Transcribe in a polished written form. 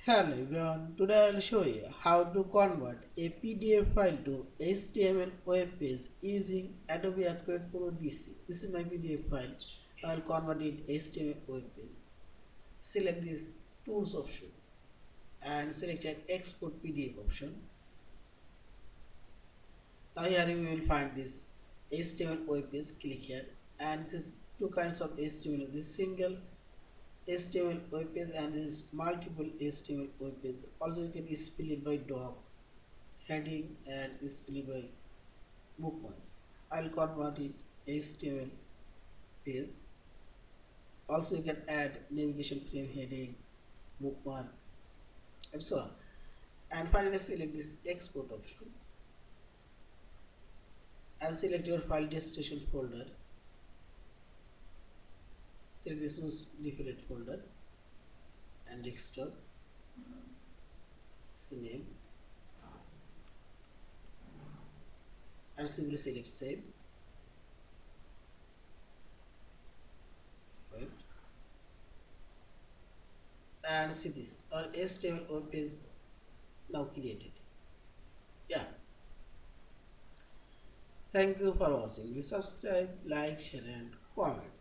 Hello everyone, today I will show you how to convert a PDF file to HTML web page using Adobe Acrobat Pro DC. This is my PDF file. I will convert it HTML web page. Select this tools option and select an export PDF option. Now here you will find this HTML web page. Click here and this is two kinds of HTML. This single HTML web page and this is multiple HTML web page. Also you can spell it by doc, heading and spell it by bookmark. I'll convert it HTML page. Also you can add navigation frame, heading, bookmark and so on. And finally select this export option and select your file destination folder. Select this one's default folder and desktop, name, and simply select save. Right. And see this, our HTML web page now created. Yeah. Thank you for watching. Please subscribe, like, share and comment.